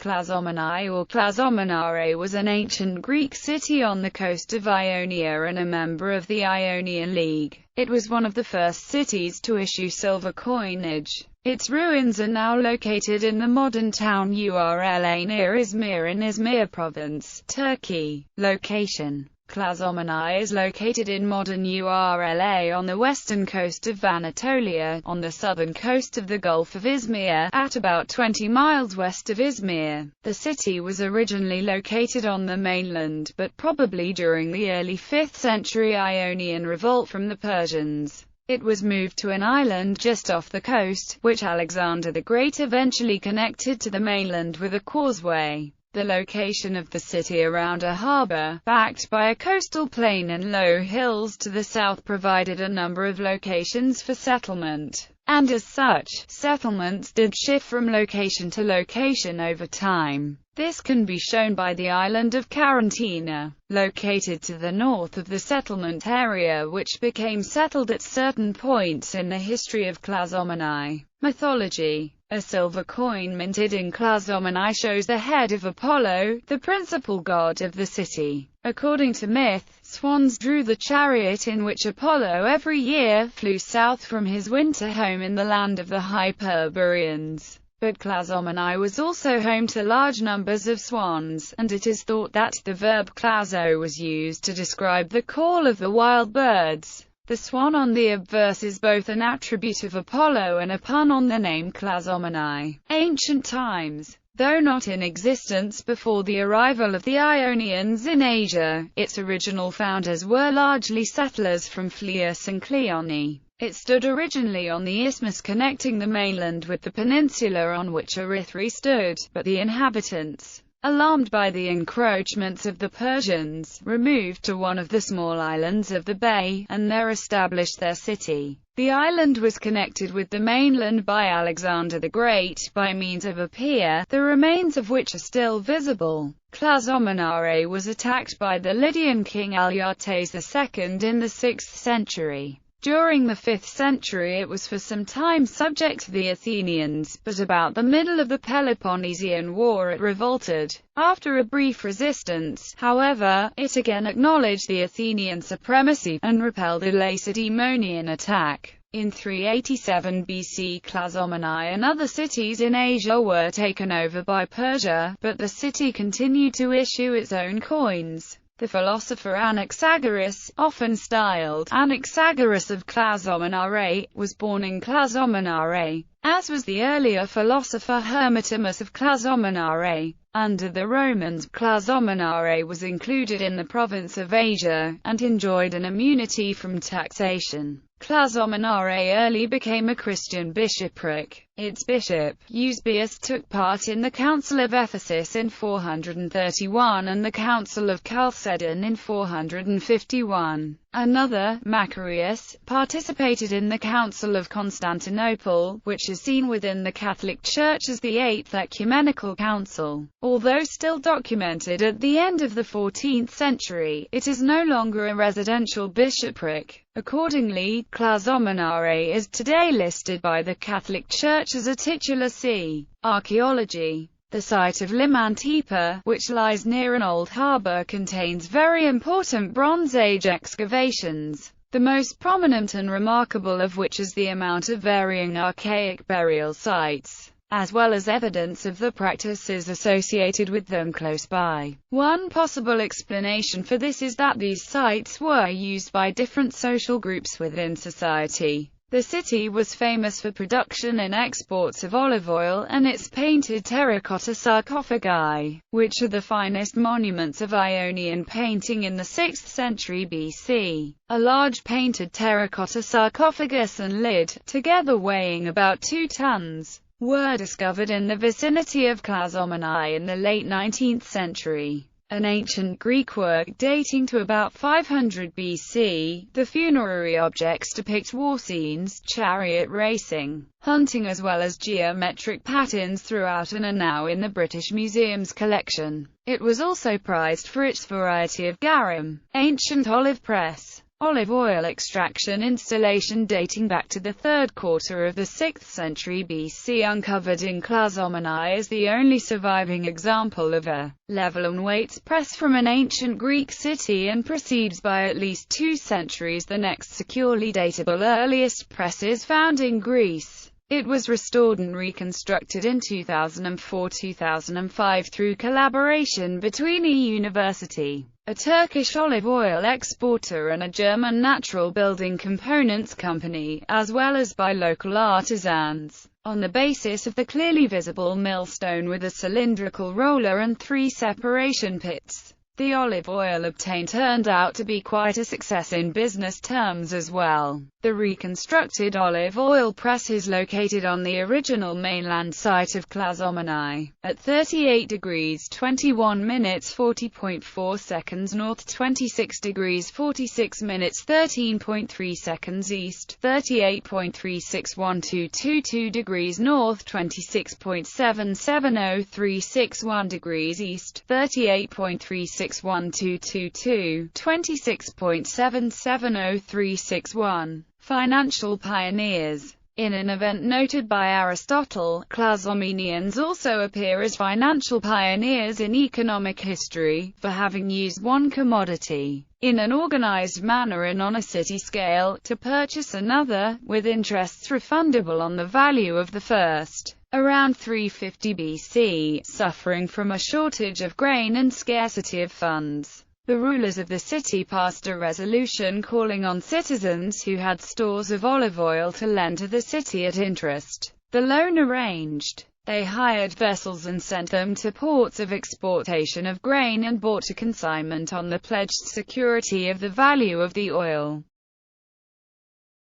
Klazomenai or Klazomenai was an ancient Greek city on the coast of Ionia and a member of the Ionian League. It was one of the first cities to issue silver coinage. Its ruins are now located in the modern town Urla near Izmir in Izmir province, Turkey. Location: Klazomenai is located in modern Urla on the western coast of Anatolia, on the southern coast of the Gulf of Izmir, at about 20 miles west of Izmir. The city was originally located on the mainland, but probably during the early 5th century Ionian revolt from the Persians, it was moved to an island just off the coast, which Alexander the Great eventually connected to the mainland with a causeway. The location of the city around a harbor, backed by a coastal plain and low hills to the south, provided a number of locations for settlement, and as such, settlements did shift from location to location over time. This can be shown by the island of Karantina, located to the north of the settlement area, which became settled at certain points in the history of Klazomenai. Mythology: a silver coin minted in Klazomenai shows the head of Apollo, the principal god of the city. According to myth, swans drew the chariot in which Apollo every year flew south from his winter home in the land of the Hyperboreans. But Klazomenai was also home to large numbers of swans, and it is thought that the verb klazo was used to describe the call of the wild birds. The swan on the obverse is both an attribute of Apollo and a pun on the name Klazomenai. Ancient times. Though not in existence before the arrival of the Ionians in Asia, its original founders were largely settlers from Phlius and Cleone. It stood originally on the isthmus connecting the mainland with the peninsula on which Erythrae stood, but the inhabitants, alarmed by the encroachments of the Persians, removed to one of the small islands of the bay, and there established their city. The island was connected with the mainland by Alexander the Great, by means of a pier, the remains of which are still visible. Klazomenai was attacked by the Lydian king Alyattes II in the 6th century. During the 5th century it was for some time subject to the Athenians, but about the middle of the Peloponnesian War it revolted. After a brief resistance, however, it again acknowledged the Athenian supremacy, and repelled a Lacedaemonian attack. In 387 BC Klazomenai and other cities in Asia were taken over by Persia, but the city continued to issue its own coins. The philosopher Anaxagoras, often styled Anaxagoras of Klazomenai, was born in Klazomenai, as was the earlier philosopher Hermotimus of Klazomenai. Under the Romans, Klazomenai was included in the province of Asia, and enjoyed an immunity from taxation. Klazomenai early became a Christian bishopric. Its bishop, Eusebius, took part in the Council of Ephesus in 431 and the Council of Chalcedon in 451. Another, Macarius, participated in the Council of Constantinople, which is seen within the Catholic Church as the Eighth Ecumenical Council. Although still documented at the end of the 14th century, it is no longer a residential bishopric. Accordingly, Klazomenai is today listed by the Catholic Church as a titular see. Archaeology. The site of Limantepa, which lies near an old harbour, contains very important Bronze Age excavations, the most prominent and remarkable of which is the amount of varying archaic burial sites, as well as evidence of the practices associated with them close by. One possible explanation for this is that these sites were used by different social groups within society. The city was famous for production and exports of olive oil and its painted terracotta sarcophagi, which are the finest monuments of Ionian painting in the 6th century BC. A large painted terracotta sarcophagus and lid, together weighing about 2 tons, were discovered in the vicinity of Klazomenai in the late 19th century. An ancient Greek work dating to about 500 BC, the funerary objects depict war scenes, chariot racing, hunting as well as geometric patterns throughout and are now in the British Museum's collection. It was also prized for its variety of garum. Ancient olive press. olive oil extraction installation dating back to the 3rd quarter of the 6th century BC, uncovered in Klazomenai, is the only surviving example of a level-and-weights press from an ancient Greek city, and precedes by at least 2 centuries the next securely datable earliest presses found in Greece. It was restored and reconstructed in 2004-2005 through collaboration between a university, a Turkish olive oil exporter, and a German natural building components company, as well as by local artisans, on the basis of the clearly visible millstone with a cylindrical roller and 3 separation pits. The olive oil obtained turned out to be quite a success in business terms as well. The reconstructed olive oil press is located on the original mainland site of Klazomenai, at 38 degrees 21 minutes 40.4 seconds north, 26 degrees 46 minutes 13.3 seconds east, 38.361222 degrees north, 26.770361 degrees east, 38.361222, 26.770361. Financial pioneers. In an event noted by Aristotle, Klazomenaians also appear as financial pioneers in economic history, for having used one commodity, in an organized manner and on a city scale, to purchase another, with interests refundable on the value of the first. Around 350 BC, suffering from a shortage of grain and scarcity of funds, the rulers of the city passed a resolution calling on citizens who had stores of olive oil to lend to the city at interest. The loan arranged, they hired vessels and sent them to ports of exportation of grain and bought a consignment on the pledged security of the value of the oil.